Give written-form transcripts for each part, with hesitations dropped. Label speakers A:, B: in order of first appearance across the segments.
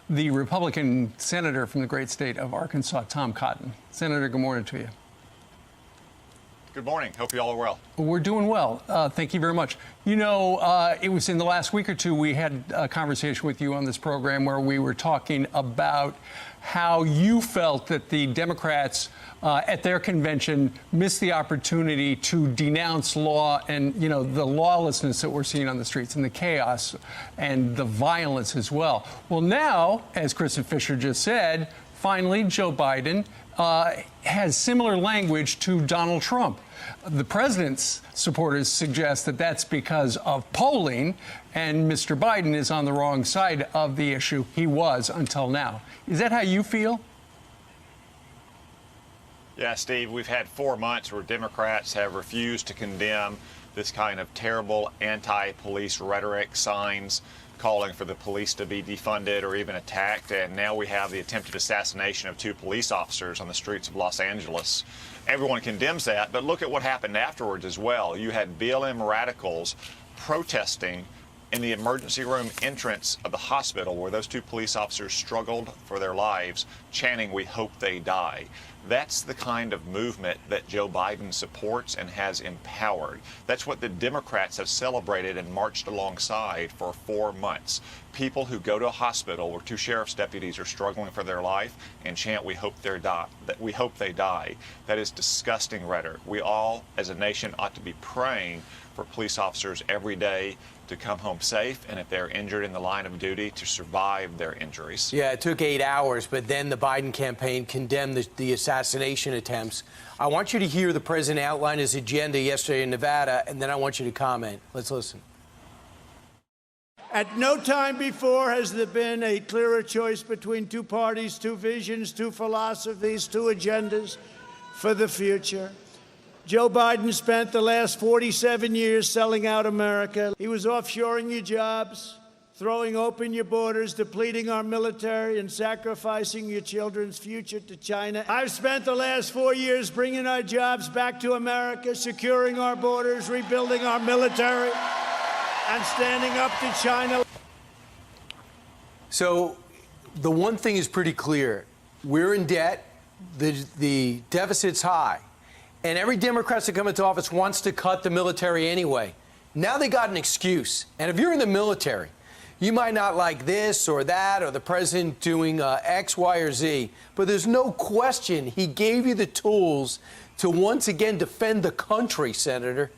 A: the Republican senator from the great state of Arkansas, Tom Cotton. Senator, good morning to you.
B: Good morning. Hope you all are well.
A: We're doing well. Thank you very much. You know, it was in the last week or two we had a conversation with you on this program where we were talking about how you felt that the Democrats at their convention missed the opportunity to denounce law and, you know, the lawlessness that we're seeing on the streets and the chaos and the violence as well. Well, now, as Kristen Fisher just said, finally, Joe Biden has similar language to Donald Trump. The president's supporters suggest that that's because of polling, and Mr. Biden is on the wrong side of the issue. He was until now. Is that how you feel?
B: Yeah, Steve, we've had 4 months where Democrats have refused to condemn this kind of terrible anti-police rhetoric, signs calling for the police to be defunded or even attacked. And now we have the attempted assassination of 2 police officers on the streets of Los Angeles. Everyone condemns that, but look at what happened afterwards as well. You had BLM radicals protesting in the emergency room entrance of the hospital where those 2 police officers struggled for their lives, chanting, "We hope they die." That's the kind of movement that Joe Biden supports and has empowered. That's what the Democrats have celebrated and marched alongside for 4 months. People who go to a hospital where 2 sheriff's deputies are struggling for their life and chant, "We hope they die." That is disgusting rhetoric. We all, as a nation, ought to be praying for police officers every day to come home safe, and if they're injured in the line of duty, to survive their injuries.
C: Yeah, it took 8 hours, but then the Biden campaign condemned the assassination attempts. I want you to hear the president outline his agenda yesterday in Nevada, and then I want you to comment. Let's listen.
D: At no time before has there been a clearer choice between 2 parties, 2 visions, 2 philosophies, 2 agendas for the future. Joe Biden spent the last 47 years selling out America. He was offshoring your jobs, throwing open your borders, depleting our military, and sacrificing your children's future to China. I've spent the last 4 years bringing our jobs back to America, securing our borders, rebuilding our military, and standing up to China.
C: So the one thing is pretty clear. We're in debt. The deficit's high. And every Democrat that comes into office wants to cut the military anyway. Now they got an excuse. And if you're in the military, you might not like this or that or the president doing X, Y, or Z. But there's no question he gave you the tools to once again defend the country, Senator.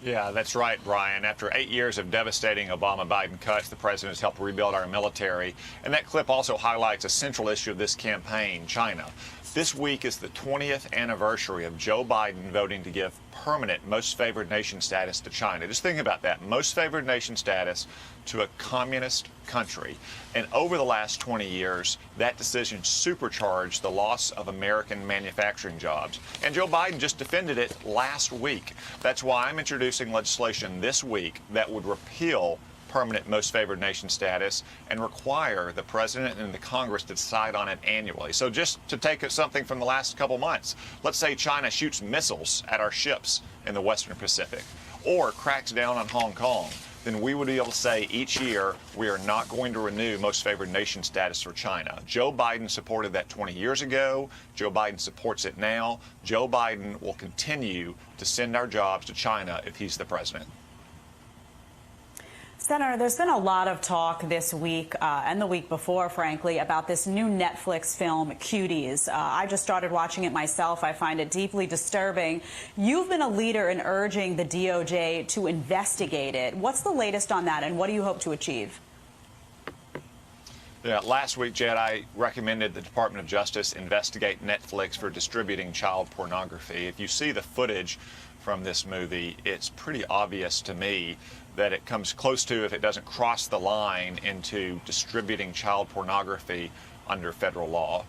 B: Yeah, that's right, Brian. After 8 years of devastating Obama-Biden cuts, the president has helped rebuild our military. And that clip also highlights a central issue of this campaign, China. This week is the 20th anniversary of Joe Biden voting to give permanent most favored nation status to China. Just think about that, most favored nation status to a communist country. And over the last 20 years, that decision supercharged the loss of American manufacturing jobs. And Joe Biden just defended it last week. That's why I'm introducing legislation this week that would repeal permanent most favored nation status and require the president and the Congress to decide on it annually. So just to take something from the last couple months, let's say China shoots missiles at our ships in the Western Pacific or cracks down on Hong Kong, then we would be able to say each year we are not going to renew most favored nation status for China. Joe Biden supported that 20 years ago. Joe Biden supports it now. Joe Biden will continue to send our jobs to China if he's the president.
E: Senator, there's been a lot of talk this week and the week before, frankly, about this new Netflix film, Cuties. I just started watching it myself. I find it deeply disturbing. You've been a leader in urging the DOJ to investigate it. What's the latest on that, and what do you hope to achieve?
B: Yeah, last week, Jed, I recommended the Department of Justice investigate Netflix for distributing child pornography. If you see the footage from this movie, it's pretty obvious to me that it comes close to, if it doesn't cross the line, into distributing child pornography under federal law.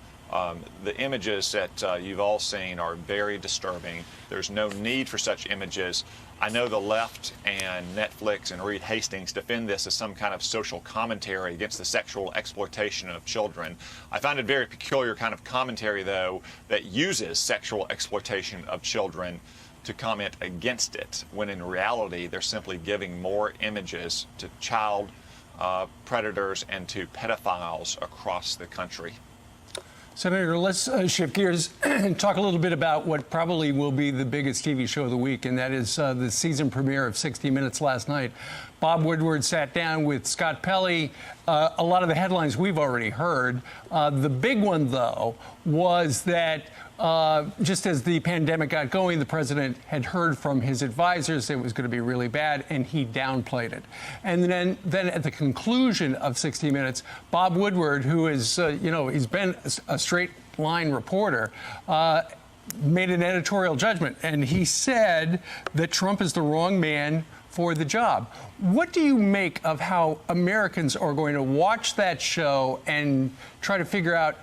B: The images that you've all seen are very disturbing. There's no need for such images. I know the left and Netflix and Reed Hastings defend this as some kind of social commentary against the sexual exploitation of children. I find it very peculiar kind of commentary, though, that uses sexual exploitation of children to comment against it, when in reality they're simply giving more images to child predators and to pedophiles across the country.
A: Senator, let's shift gears and talk a little bit about what probably will be the biggest TV show of the week, and that is the season premiere of 60 Minutes last night. Bob Woodward sat down with Scott Pelley. A lot of the headlines we've already heard. The big one, though, was that just as the pandemic got going, the president had heard from his advisors it was going to be really bad, and he downplayed it. And then at the conclusion of 60 Minutes, Bob Woodward, who is, he's been a straight line reporter, made an editorial judgment, and he said that Trump is the wrong man for the job. What do you make of how Americans are going to watch that show and try to figure out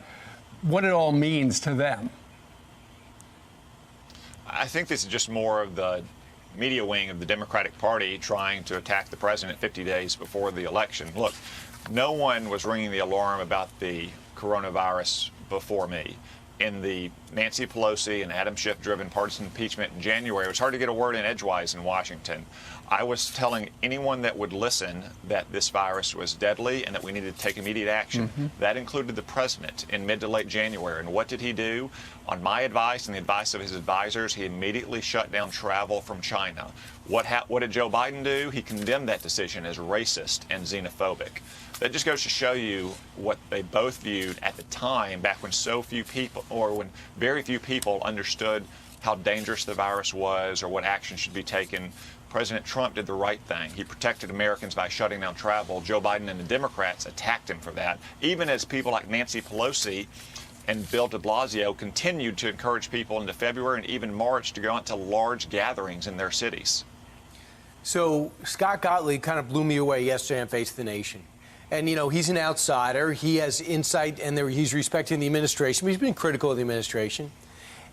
A: what it all means to them?
B: I think this is just more of the media wing of the Democratic Party trying to attack the president 50 days before the election. Look, no one was ringing the alarm about the coronavirus before me. In the Nancy Pelosi and Adam Schiff-driven partisan impeachment in January, it was hard to get a word in edgewise in Washington. I was telling anyone that would listen that this virus was deadly and that we needed to take immediate action. Mm-hmm. That included the president in mid to late January. And what did he do? On my advice and the advice of his advisors, he immediately shut down travel from China. What did Joe Biden do? He condemned that decision as racist and xenophobic. That just goes to show you what they both viewed at the time, back when so few people, or when very few people understood how dangerous the virus was or what action should be taken. President Trump did the right thing. He protected Americans by shutting down travel. Joe Biden and the Democrats attacked him for that, even as people like Nancy Pelosi and Bill de Blasio continued to encourage people into February and even March to go out to large gatherings in their cities.
C: So Scott Gottlieb kind of blew me away yesterday on Face the Nation. And, he's an outsider. He has insight, and he's respecting the administration. But he's been critical of the administration.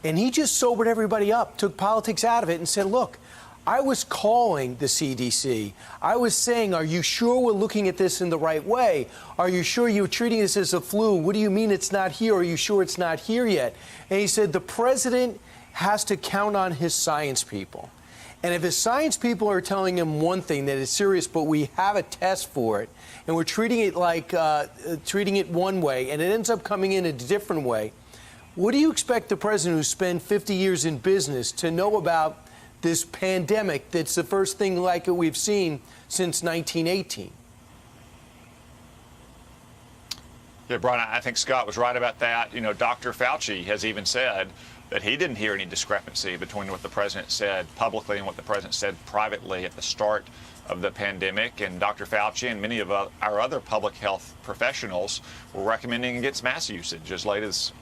C: And he just sobered everybody up, took politics out of it, and said, look, I was calling the CDC. I was saying, are you sure we're looking at this in the right way? Are you sure you're treating this as a flu? What do you mean it's not here? Are you sure it's not here yet? And he said the president has to count on his science people. And if his science people are telling him one thing, that it's serious, but we have a test for it, and we're treating it like treating it one way, and it ends up coming in a different way, what do you expect the president who spent 50 years in business to know about this pandemic that's the first thing like it we've seen since 1918?
B: Yeah, Brian, I think Scott was right about that. Dr. Fauci has even said that he didn't hear any discrepancy between what the president said publicly and what the president said privately at the start of the pandemic. And Dr. Fauci and many of our other public health professionals were recommending against mass usage as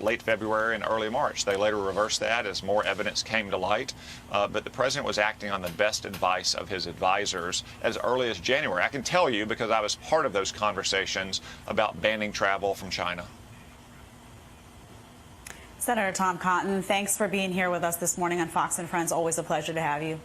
B: late February and early March. They later reversed that as more evidence came to light. But the president was acting on the best advice of his advisors as early as January. I can tell you because I was part of those conversations about banning travel from China.
E: Senator Tom Cotton, thanks for being here with us this morning on Fox and Friends. Always a pleasure to have you.